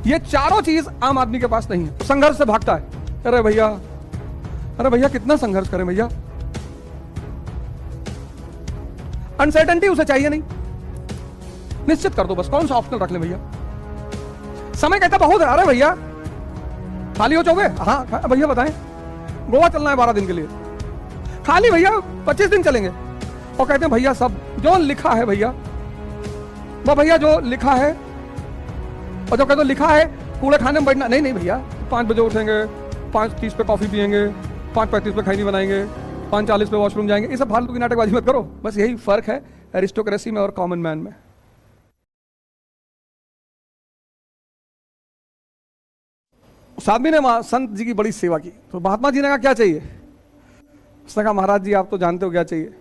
ये चारों चीज आम आदमी के पास नहीं है। संघर्ष से भागता है। अरे भैया कितना संघर्ष करें भैया। अनसर्टेनिटी उसे चाहिए नहीं, निश्चित कर दो बस, कौन सा ऑप्शनल रख ले भैया। समय कहता बहुत है। अरे भैया खाली हो जाओगे? हाँ भैया बताएं, गोवा चलना है 12 दिन के लिए, खाली भैया 25 दिन चलेंगे। और कहते हैं भैया सब जो लिखा है भैया, वो भैया जो लिखा है, और जो कहते लिखा है कूड़े खाने में बैठना नहीं भैया, 5 बजे उठेंगे, 5:30 पे कॉफी पियेंगे, 5:35 पे खैनी बनाएंगे, 5:40 पे वॉशरूम जाएंगे। ये सब फालतू की नाटकबाजी मत करो। बस यही फर्क है एरिस्टोक्रेसी में और कॉमन मैन में। उस आदमी ने संत जी की बड़ी सेवा की, तो महात्मा जी ने कहा क्या चाहिए? उसने कहा महाराज जी आप तो जानते हो क्या चाहिए।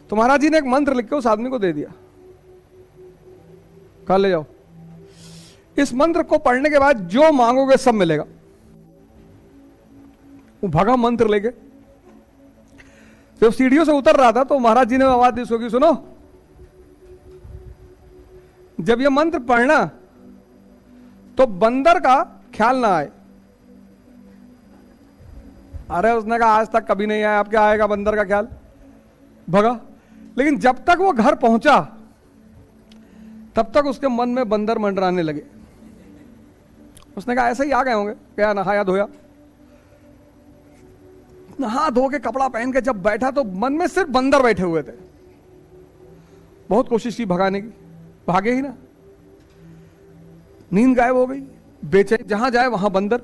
तो महाराज जी ने एक मंत्र लिख के उस आदमी को दे दिया, कहा ले जाओ, इस मंत्र को पढ़ने के बाद जो मांगोगे सब मिलेगा। वो भगा मंत्र लेके, जब सीढ़ियों से उतर रहा था तो महाराज जी ने आवाज दी उसको कि सुनो, जब ये मंत्र पढ़ना तो बंदर का ख्याल ना आए। अरे उसने कहा आज तक कभी नहीं आया, अब क्या आएगा बंदर का ख्याल, भगा। लेकिन जब तक वो घर पहुंचा तब तक उसके मन में बंदर मंडराने लगे। उसने कहा ऐसे ही आ गए होंगे, क्या नहाया धोया, नहा धो के कपड़ा पहन के जब बैठा तो मन में सिर्फ बंदर बैठे हुए थे। बहुत कोशिश की भगाने की, भागे ही ना, नींद गायब हो गई, बेचैन, जहां जाए वहां बंदर,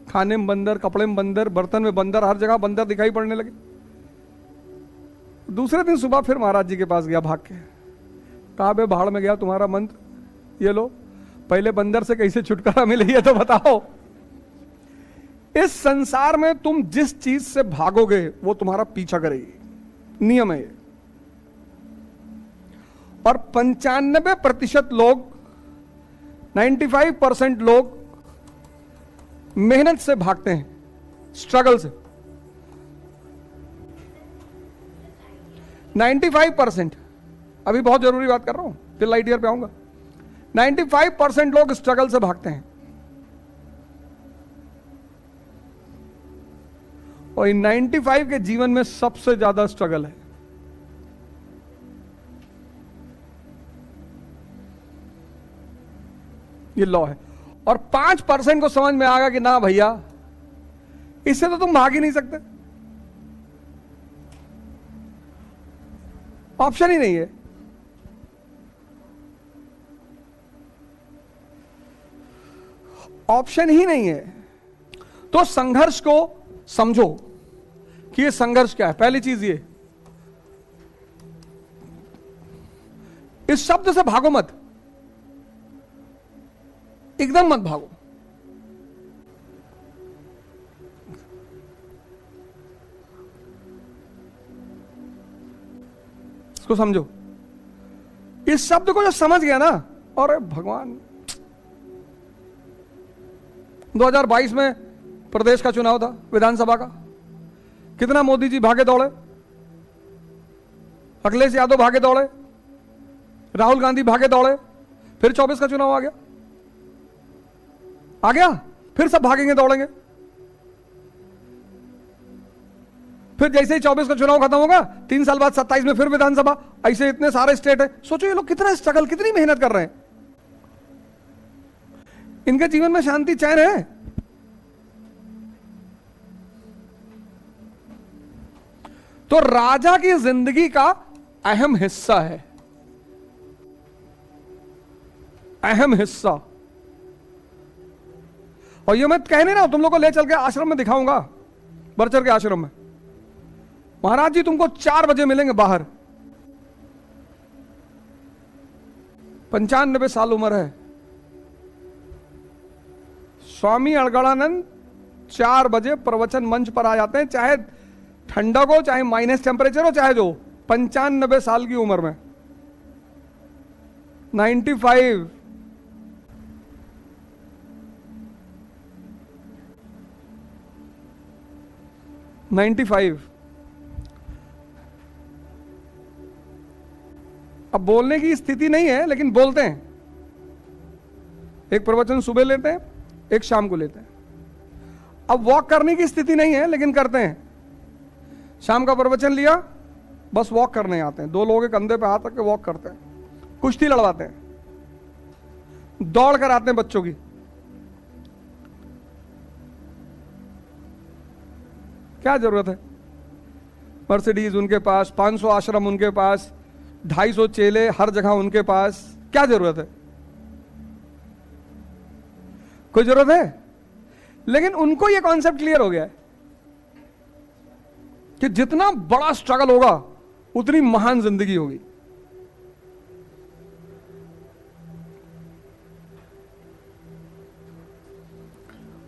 खाने में बंदर, कपड़े में बंदर, बर्तन में बंदर, हर जगह बंदर दिखाई पड़ने लगे। दूसरे दिन सुबह फिर महाराज जी के पास गया भाग के, कहा बे भाड़ में गया तुम्हारा मंत्र, ये लो, पहले बंदर से कैसे छुटकारा मिले ये तो बताओ। इस संसार में तुम जिस चीज से भागोगे वो तुम्हारा पीछा करेगी, नियम है ये। और 95% लोग, 95% लोग मेहनत से भागते हैं, स्ट्रगल से। 95%, अभी बहुत जरूरी बात कर रहा हूं, फिर लाइट ईयर पे आऊंगा। 95% लोग स्ट्रगल से भागते हैं, और इन 95 के जीवन में सबसे ज्यादा स्ट्रगल है। ये लॉ है। और 5% को समझ में आएगा कि ना भैया इससे तो तुम भाग ही नहीं सकते, ऑप्शन ही नहीं है। ऑप्शन ही नहीं है। तो संघर्ष को समझो कि ये संघर्ष क्या है। पहली चीज ये, इस शब्द से भागो मत, एकदम मत भागो। इसको समझो। इस शब्द को जो समझ गया ना, और भगवान 2022 में प्रदेश का चुनाव था, विधानसभा का, कितना मोदी जी भागे दौड़े, अखिलेश यादव भागे दौड़े, राहुल गांधी भागे दौड़े, फिर 24 का चुनाव आ गया, फिर सब भागेंगे दौड़ेंगे। फिर जैसे ही 24 का चुनाव खत्म होगा, 3 साल बाद 27 में फिर विधानसभा। ऐसे इतने सारे स्टेट है। सोचो ये लोग कितना स्ट्रगल, कितनी मेहनत कर रहे हैं। इनके जीवन में शांति चैन है? तो राजा की जिंदगी का अहम हिस्सा है, अहम हिस्सा। और ये मैं कहने ना तुम लोग को ले चल के आश्रम में दिखाऊंगा, बरचर के आश्रम में। महाराज जी तुमको 4 बजे मिलेंगे बाहर, 95 साल उम्र है। स्वामी अड़गड़ानंद 4 बजे प्रवचन मंच पर आ जाते हैं, चाहे ठंडक हो, चाहे माइनस टेम्परेचर हो, चाहे जो, 95 साल की उम्र में, 95। अब बोलने की स्थिति नहीं है, लेकिन बोलते हैं। एक प्रवचन सुबह लेते हैं, एक शाम को लेते हैं। अब वॉक करने की स्थिति नहीं है लेकिन करते हैं। शाम का प्रवचन लिया, बस वॉक करने आते हैं, 2 लोगों के कंधे पे हाथ रख के वॉक करते हैं, कुश्ती लड़वाते हैं, दौड़ कर आते हैं बच्चों की। क्या जरूरत है? मर्सिडीज उनके पास, 500 आश्रम उनके पास, 250 चेले हर जगह उनके पास, क्या जरूरत है? कोई जरूरत है? लेकिन उनको यह कॉन्सेप्ट क्लियर हो गया है कि जितना बड़ा स्ट्रगल होगा उतनी महान जिंदगी होगी।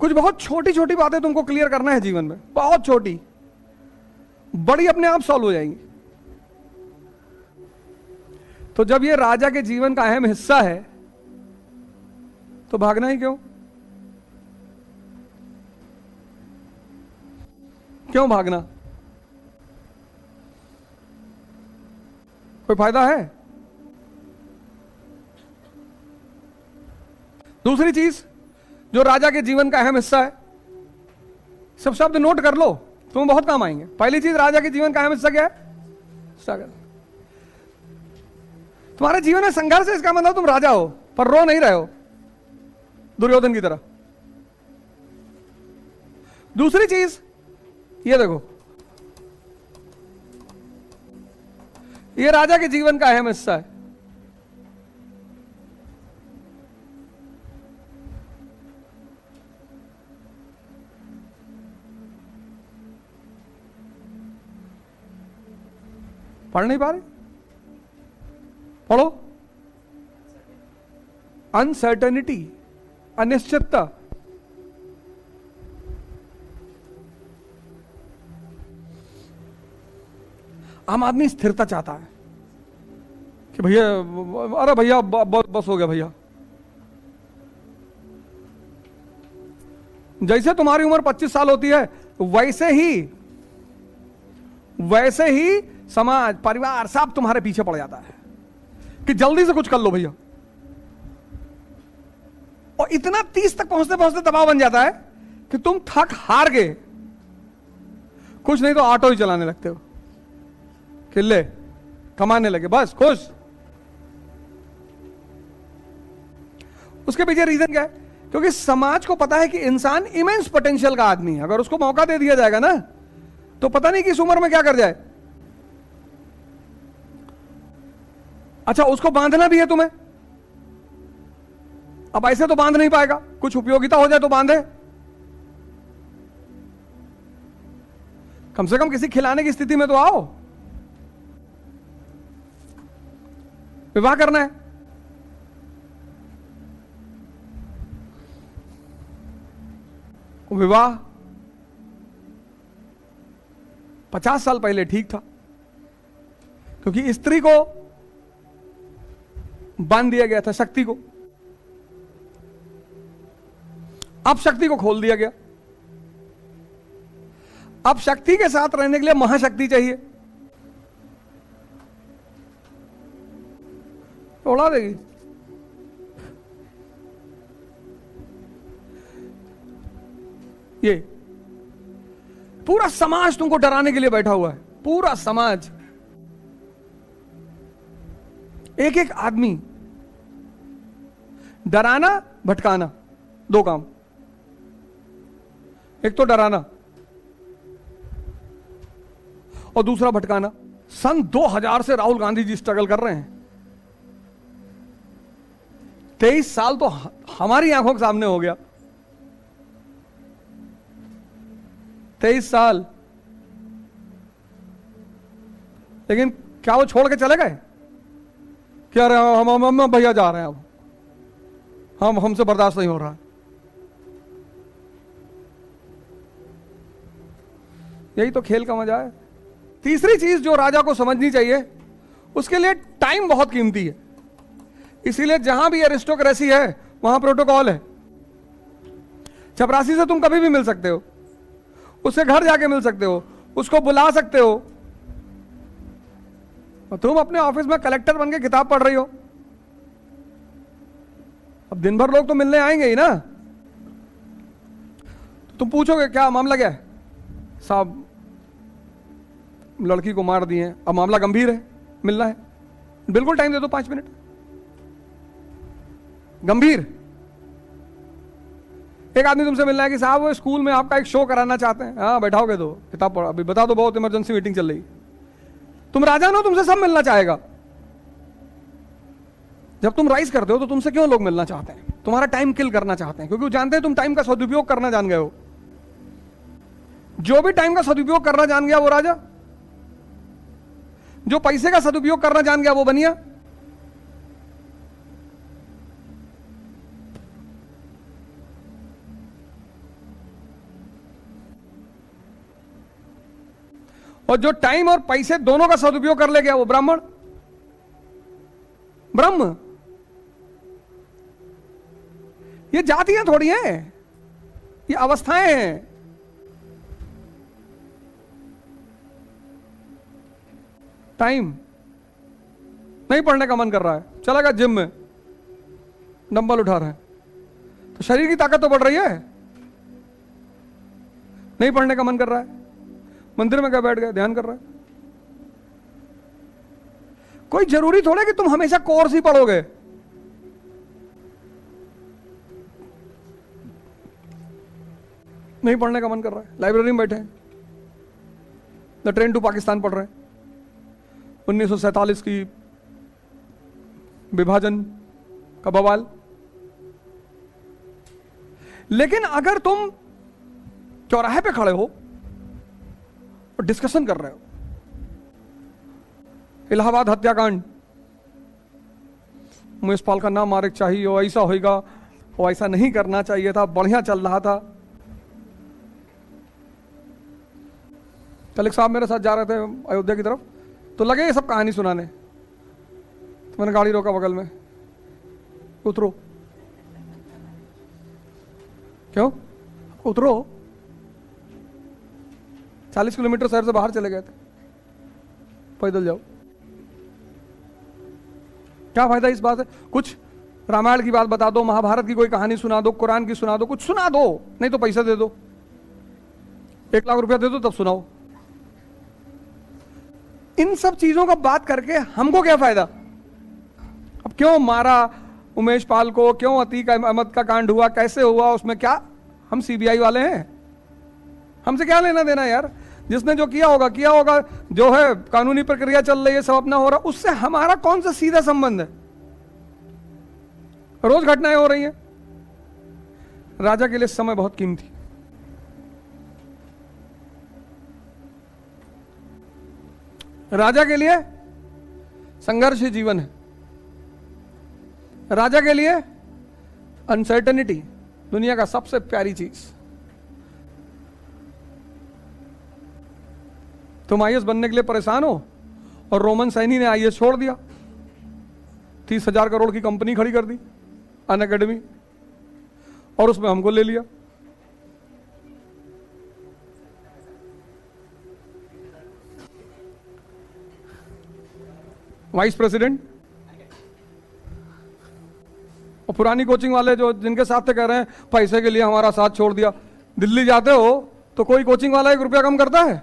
कुछ बहुत छोटी छोटी बातें तुमको क्लियर करना है जीवन में, बहुत छोटी, बड़ी अपने आप सॉल्व हो जाएंगी। तो जब ये राजा के जीवन का अहम हिस्सा है तो भागना ही क्यों? क्यों भागना? कोई फायदा है? दूसरी चीज जो राजा के जीवन का अहम हिस्सा है, सब शब्द नोट कर लो, तुम्हें बहुत काम आएंगे। पहली चीज, राजा के जीवन का अहम हिस्सा क्या है? स्ट्रगल। तुम्हारे जीवन में संघर्ष है, इसका मतलब तुम राजा हो पर रो नहीं रहे हो दुर्योधन की तरह। दूसरी चीज ये देखो, ये राजा के जीवन का अहम हिस्सा है। पढ़ नहीं पा रहे? पढ़ो। अनसर्टेनिटी, अनिश्चितता। आम आदमी स्थिरता चाहता है कि भैया, अरे भैया बस हो गया भैया। जैसे तुम्हारी उम्र 25 साल होती है वैसे ही समाज, परिवार सब तुम्हारे पीछे पड़ जाता है कि जल्दी से कुछ कर लो भैया। और इतना 30 तक पहुंचते पहुंचते दबाव बन जाता है कि तुम थक हार गए, कुछ नहीं तो ऑटो ही चलाने लगते हो, किले कमाने लगे, बस खुश। उसके पीछे रीजन क्या है? क्योंकि समाज को पता है कि इंसान इमेंस पोटेंशियल का आदमी है, अगर उसको मौका दे दिया जाएगा ना तो पता नहीं किस उम्र में क्या कर जाए। अच्छा, उसको बांधना भी है तुम्हें। अब ऐसे तो बांध नहीं पाएगा, कुछ उपयोगिता हो जाए तो बांधे। कम से कम किसी खिलाने की स्थिति में तो आओ। विवाह करना है, विवाह 50 साल पहले ठीक था, क्योंकि स्त्री को बांध दिया गया था, शक्ति को। अब शक्ति को खोल दिया गया। अब शक्ति के साथ रहने के लिए महाशक्ति चाहिए, उड़ा देगी। ये पूरा समाज तुमको डराने के लिए बैठा हुआ है, पूरा समाज। एक एक आदमी, डराना भटकाना, 2 काम। एक तो डराना और दूसरा भटकाना। सन 2000 से राहुल गांधी जी स्ट्रगल कर रहे हैं। 23 साल तो हमारी आंखों के सामने हो गया। 23 साल, लेकिन क्या वो छोड़ के चले गए? क्या रहे हम भैया जा रहे हैं, अब हमसे बर्दाश्त नहीं हो रहा। यही तो खेल का मजा है। तीसरी चीज जो राजा को समझनी चाहिए, उसके लिए टाइम बहुत कीमती है। इसीलिए जहां भी एरिस्टोक्रेसी है वहां प्रोटोकॉल है। चपरासी से तुम कभी भी मिल सकते हो, उसके घर जाके मिल सकते हो, उसको बुला सकते हो। और तुम अपने ऑफिस में कलेक्टर बन के किताब पढ़ रही हो, अब दिन भर लोग तो मिलने आएंगे ही ना। तुम पूछोगे क्या मामला क्या है? साहब लड़की को मार दिए, अब मामला गंभीर है, मिलना है, बिल्कुल टाइम दे दो 5 मिनट। गंभीर। एक आदमी तुमसे मिलना है कि साहब वो स्कूल में आपका एक शो कराना चाहते हैं। हाँ बैठाओगे तो किताब पढ़ा, अभी बता दो बहुत इमरजेंसी मीटिंग चल रही। तुम राजा हो, तुमसे सब मिलना चाहेगा। जब तुम राइज करते हो तो तुमसे क्यों लोग मिलना चाहते हैं? तुम्हारा टाइम किल करना चाहते हैं, क्योंकि वो जानते हैं तुम टाइम का सदुपयोग करना जान गए हो। जो भी टाइम का सदुपयोग करना जान गया वो राजा, जो पैसे का सदुपयोग करना जान गया वो बनिया। और जो टाइम और पैसे दोनों का सदुपयोग कर ले गया वो ब्राह्मण, ब्रह्म। ये जातियां थोड़ी हैं, ये अवस्थाएं हैं। टाइम नहीं पढ़ने का मन कर रहा है, चला गया जिम में, डंबल उठा रहे हैं, तो शरीर की ताकत तो बढ़ रही है। नहीं पढ़ने का मन कर रहा है, मंदिर में क्या बैठ गए, ध्यान कर रहा है। कोई जरूरी थोड़ा कि तुम हमेशा कोर्स ही पढ़ोगे। नहीं पढ़ने का मन कर रहा है, लाइब्रेरी में बैठे हैं, द ट्रेन टू पाकिस्तान पढ़ रहे हैं, 1947 की विभाजन का बवाल। लेकिन अगर तुम चौराहे पे खड़े हो और डिस्कशन कर रहे हो, इलाहाबाद हत्याकांड, महेशपाल का नाम मारे चाहिए, और ऐसा होगा, वो ऐसा नहीं करना चाहिए था, बढ़िया चल रहा था। कल एक साहब मेरे साथ जा रहे थे अयोध्या की तरफ, तो लगे ये सब कहानी सुनाने, तो मैंने गाड़ी रोका बगल में, उतरो। क्यों उतरो? 40 किलोमीटर शहर से बाहर चले गए थे, पैदल जाओ। क्या फायदा इस बात है? कुछ रामायण की बात बता दो, महाभारत की कोई कहानी सुना दो, कुरान की सुना दो, कुछ सुना दो, नहीं तो पैसा दे दो, 1 लाख रुपया दे दो तब सुनाओ। इन सब चीजों का बात करके हमको क्या फायदा? अब क्यों मारा उमेश पाल को, क्यों अतीक अहमद का कांड हुआ, कैसे हुआ, उसमें क्या, हम सीबीआई वाले हैं? हमसे क्या लेना देना यार? जिसने जो किया होगा किया होगा, जो है कानूनी प्रक्रिया चल रही है, सब अपना हो रहा, उससे हमारा कौन सा सीधा संबंध है? रोज घटनाएं हो रही हैं। राजा के लिए समय बहुत कीमती। राजा के लिए संघर्ष ही जीवन है। राजा के लिए अनसर्टेनिटी दुनिया का सबसे प्यारी चीज। तुम आईएएस बनने के लिए परेशान हो और रोमन सैनी ने आईएएस छोड़ दिया, 30,000 करोड़ की कंपनी खड़ी कर दी, अन अकेडमी, और उसमें हमको ले लिया। Vice president. और पुरानी कोचिंग वाले जो जिनके साथ थे कह रहे हैं पैसे के लिए हमारा साथ छोड़ दिया। दिल्ली जाते हो तो कोई कोचिंग वाला 1 रुपया कम करता है?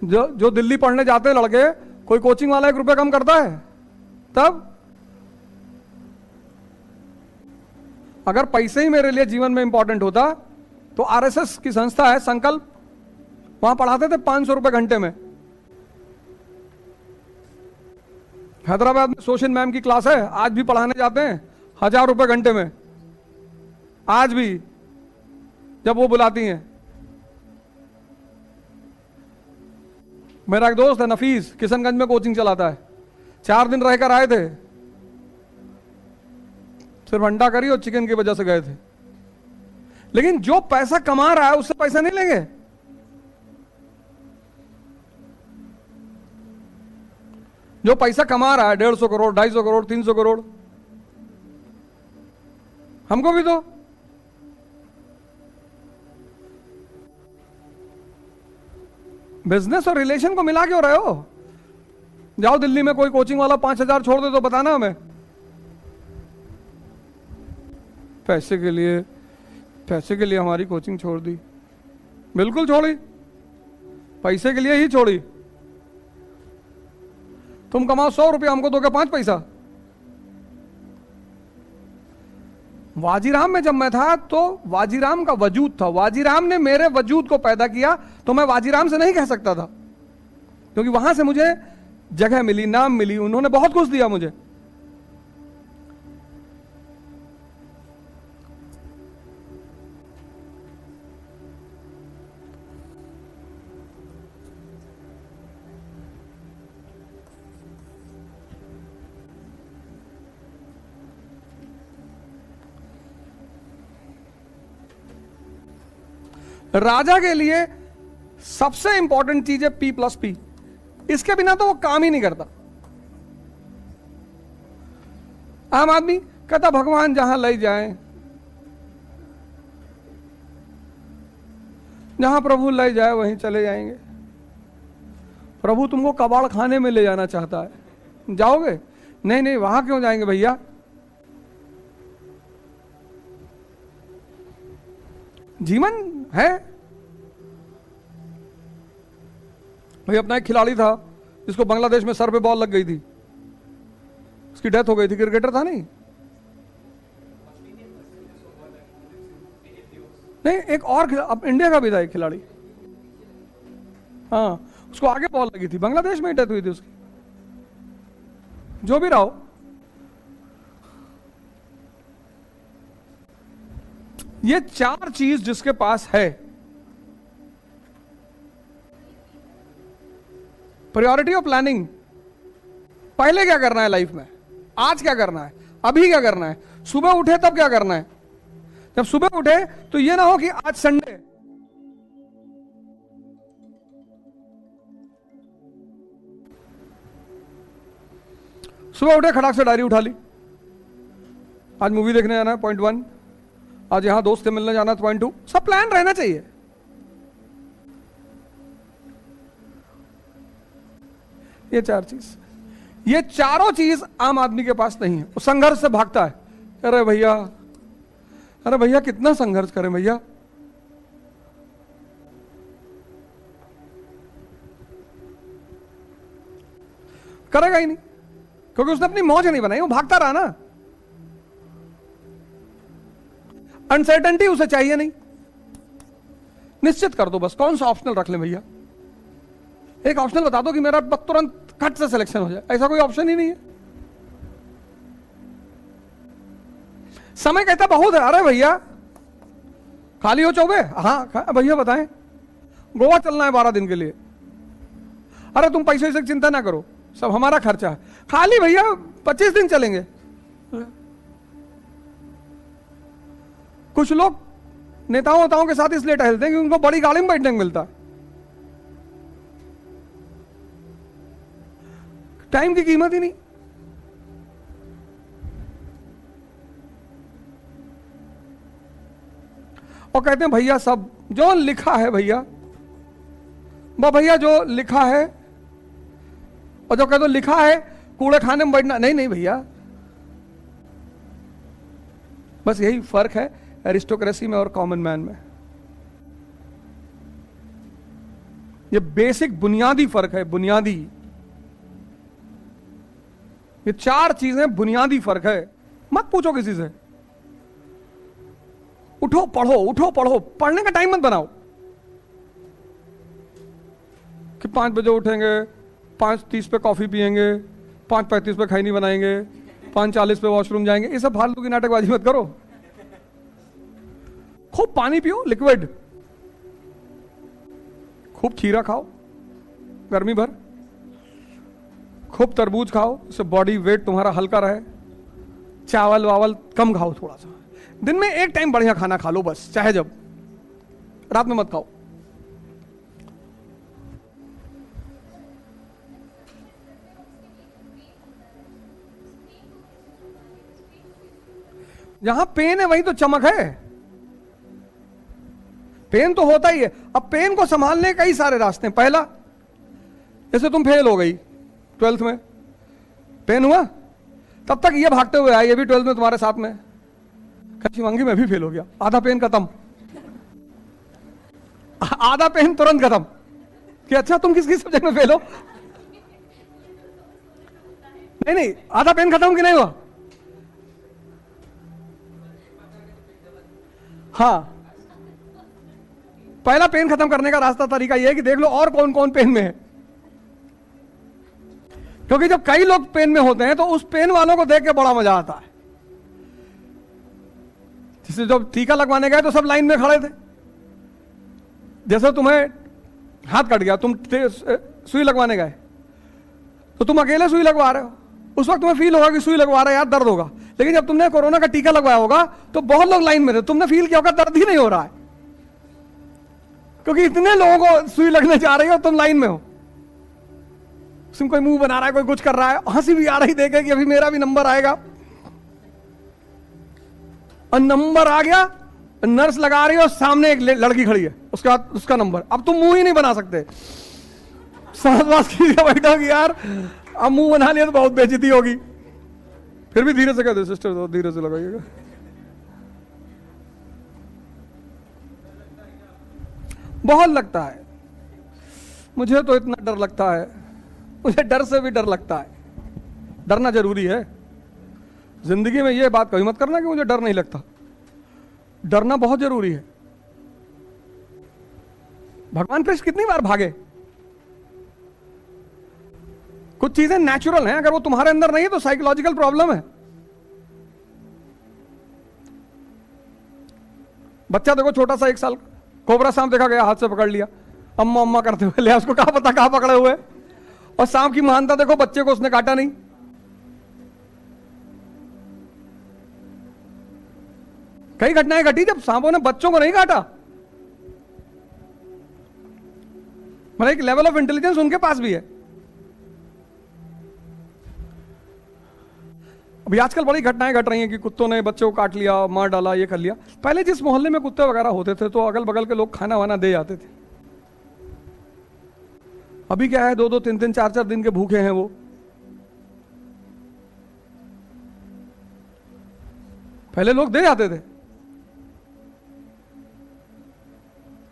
जो दिल्ली पढ़ने जाते हैं लड़के, कोई कोचिंग वाला 1 रुपया कम करता है? तब अगर पैसे ही मेरे लिए जीवन में इंपॉर्टेंट होता तो आरएसएस की संस्था है संकल्प, वहां पढ़ाते थे 500 रुपए घंटे में। हैदराबाद में सोशन मैम की क्लास है, आज भी पढ़ाने जाते हैं 1000 रुपए घंटे में, आज भी जब वो बुलाती हैं। मेरा एक दोस्त है नफीस, किशनगंज में कोचिंग चलाता है, 4 दिन रहकर आए थे, सिर्फ अंडा करी और चिकन की वजह से गए थे। लेकिन जो पैसा कमा रहा है उससे पैसा नहीं लेंगे। जो पैसा कमा रहा है 150 करोड़, 250 करोड़, 300 करोड़, हमको भी दो। बिजनेस और रिलेशन को मिला क्यों रहे हो? जाओ दिल्ली में कोई कोचिंग वाला 5,000 छोड़ दे तो बताना हमें, पैसे के लिए हमारी कोचिंग छोड़ दी। बिल्कुल छोड़ी, पैसे के लिए ही छोड़ी। तुम कमाओ 100 रुपया, हमको दोगे 5 पैसा। वाजीराम में जब मैं था तो वाजीराम का वजूद था, वाजीराम ने मेरे वजूद को पैदा किया, तो मैं वाजीराम से नहीं कह सकता था, क्योंकि वहां से मुझे जगह मिली, नाम मिली, उन्होंने बहुत कुछ दिया मुझे। राजा के लिए सबसे इंपॉर्टेंट चीज है P+P। इसके बिना तो वो काम ही नहीं करता। आम आदमी कहता भगवान जहां ले जाए, जहां प्रभु ले जाए वहीं चले जाएंगे। प्रभु तुमको कबाड़ खाने में ले जाना चाहता है, जाओगे? नहीं नहीं, वहां क्यों जाएंगे भैया? जीवन है। भाई अपना एक खिलाड़ी था जिसको बांग्लादेश में सर पे बॉल लग गई थी, उसकी डेथ हो गई थी, क्रिकेटर था नहीं, एक और अब इंडिया का भी था एक खिलाड़ी, हाँ, उसको आगे बॉल लगी थी, बांग्लादेश में डेथ हुई थी उसकी। जो भी रहा हो, ये 4 चीज जिसके पास है, प्रायोरिटी ऑफ प्लानिंग, पहले क्या करना है लाइफ में, आज क्या करना है, अभी क्या करना है, सुबह उठे तब क्या करना है। जब सुबह उठे तो ये ना हो कि आज संडे, सुबह उठे खड़ाक से डायरी उठा ली, आज मूवी देखने जाना है पॉइंट 1, आज यहां दोस्त से मिलने जाना है पॉइंट 2, सब प्लान रहना चाहिए। ये 4 चीज, ये चारों चीज आम आदमी के पास नहीं है। वो संघर्ष से भागता है, अरे भैया कितना संघर्ष करें भैया। करेगा ही नहीं, क्योंकि उसने अपनी मौज नहीं बनाई, वो भागता रहा ना। अनसर्टेनिटी उसे चाहिए नहीं। निश्चित कर दो बस, कौन सा ऑप्शनल रख ले भैया। एक ऑप्शनल बता दो कि मेरा तुरंत कट से सिलेक्शन हो जाए, ऐसा कोई ऑप्शन ही नहीं है। समय कहता बहुत है, अरे भैया खाली हो चौबे, हाँ भैया बताएं, गोवा चलना है 12 दिन के लिए, अरे तुम पैसे से चिंता ना करो, सब हमारा खर्चा है, खाली भैया 25 दिन चलेंगे। कुछ लोग नेताओं के साथ इसलिए टहलते हैं कि उनको बड़ी गाड़ी में बैठने को मिलता है। टाइम की कीमत ही नहीं। और कहते हैं भैया सब जो लिखा है भैया जो लिखा है, और जो कहते लिखा है कूड़े खाने में बैठना, नहीं भैया। बस यही फर्क है एरिस्टोक्रेसी में और कॉमन मैन में। ये बेसिक बुनियादी फर्क है, बुनियादी। ये 4 चीजें बुनियादी फर्क है। मत पूछो किसी से, उठो पढ़ो, पढ़ने का टाइम मत बनाओ कि 5 बजे उठेंगे, 5:30 पे कॉफी पिएंगे, 5:35 पे खैनी बनाएंगे, 5:40 पे वॉशरूम जाएंगे। ये सब फालतू की नाटकबाजी मत करो। खूब पानी पियो, लिक्विड, खूब खीरा खाओ गर्मी भर, खूब तरबूज खाओ, इससे बॉडी वेट तुम्हारा हल्का रहे। चावल वावल कम खाओ, थोड़ा सा दिन में एक टाइम बढ़िया खाना खा लो बस, चाहे जब, रात में मत खाओ। जहां पेन है वहीं तो चमक है। पेन तो होता ही है। अब पेन को संभालने कई सारे रास्ते हैं। पहला, जैसे तुम फेल हो गई 12th में, पेन हुआ, तब तक ये भागते हुए आए, ये भी 12th में तुम्हारे साथ में, शिवांगी मैं भी फेल हो गया, आधा पेन खत्म, आधा पेन तुरंत खत्म कि अच्छा तुम किस सब्जेक्ट में फेल हो? नहीं, आधा पेन खत्म कि नहीं हुआ? हाँ, पहला पेन खत्म करने का रास्ता तरीका यह है कि देख लो और कौन कौन पेन में है, क्योंकि जब कई लोग पेन में होते हैं तो उस पेन वालों को देख के बड़ा मजा आता है। जैसे जब टीका लगवाने गए तो सब लाइन में खड़े थे, जैसे तुम्हें हाथ कट गया, तुम सुई लगवाने गए तो तुम अकेले सुई लगवा रहे हो, उस वक्त तुम्हें फील होगा कि सुई लगवा रहे हैं यार, दर्द होगा। लेकिन जब तुमने कोरोना का टीका लगवाया होगा तो बहुत लोग लाइन में थे, तुमने फील किया होगा दर्द ही नहीं हो रहा है, क्योंकि इतने लोगों को सुई लगने जा रही हो, तुम लाइन में हो। उसमें कोई मुंह बना रहा है, कोई कुछ कर रहा है, हंसी भी आ रही देखे कि अभी मेरा भी नंबर आएगा, और नंबर आ गया, नर्स लगा रही है और सामने एक लड़की खड़ी है, उसके बाद उसका नंबर, अब तुम मुंह ही नहीं बना सकते, सांस बैठा कि यार अब मुंह बना लिया तो बहुत बेइज्जती होगी, फिर भी धीरे से कहते सिस्टर तो धीरे से लगाइएगा। बहुत लगता है, मुझे तो इतना डर लगता है, मुझे डर से भी डर लगता है। डरना जरूरी है जिंदगी में, यह बात कभी मत करना कि मुझे डर नहीं लगता, डरना बहुत जरूरी है। भगवान कृष्ण कितनी बार भागे? कुछ चीजें नेचुरल हैं, अगर वो तुम्हारे अंदर नहीं है तो साइकोलॉजिकल प्रॉब्लम है। बच्चा देखो छोटा सा 1 साल, कोबरा सांप देखा गया, हाथ से पकड़ लिया, अम्मा अम्मा करते हुए लिया, उसको कहा पता कहां पकड़े हुए, और सांप की महानता देखो, बच्चे को उसने काटा नहीं। कई घटनाएं घटी जब सांपों ने बच्चों को नहीं काटा, मतलब एक लेवल ऑफ इंटेलिजेंस उनके पास भी है। अभी आजकल बड़ी घटनाएं घट रही हैं कि कुत्तों ने बच्चों को काट लिया, मार डाला, ये कर लिया। पहले जिस मोहल्ले में कुत्ते वगैरह होते थे तो अगल बगल के लोग खाना वाना दे जाते थे। अभी क्या है, 2-2, 3-3, 4-4 दिन के भूखे हैं वो। पहले लोग दे जाते थे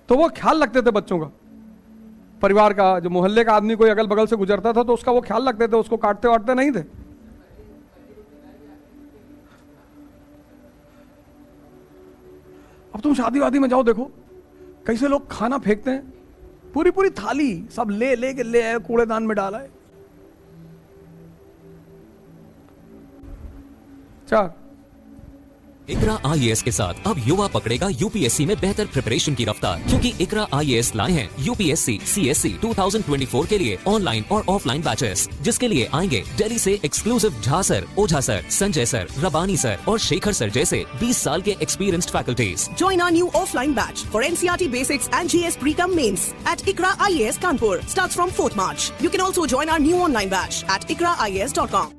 तो वो ख्याल रखते थे बच्चों का, परिवार का। जो मोहल्ले का आदमी कोई अगल बगल से गुजरता था तो उसका वो ख्याल रखते थे, उसको काटते वाटते नहीं थे। अब तुम शादी वादी में जाओ, देखो कैसे लोग खाना फेंकते हैं, पूरी पूरी थाली सब ले के ले आए, कूड़ेदान में डाला है। 4 इकरा IAS के साथ अब युवा पकड़ेगा यूपीएससी में बेहतर प्रिपरेशन की रफ्तार, क्योंकि इकरा IAS लाए हैं यूपीएससी CSC 2024 के लिए ऑनलाइन और ऑफलाइन बैचेस, जिसके लिए आएंगे दिल्ली से एक्सक्लूसिव झा सर, ओझा सर, संजय सर, रबानी सर और शेखर सर जैसे 20 साल के experienced faculties. Join our new offline batch for NCERT Basics and GS Pre-Com Mains at ICRA IAS Kanpur. Starts from 4th March. You can also join our new online batch at ikraias.com.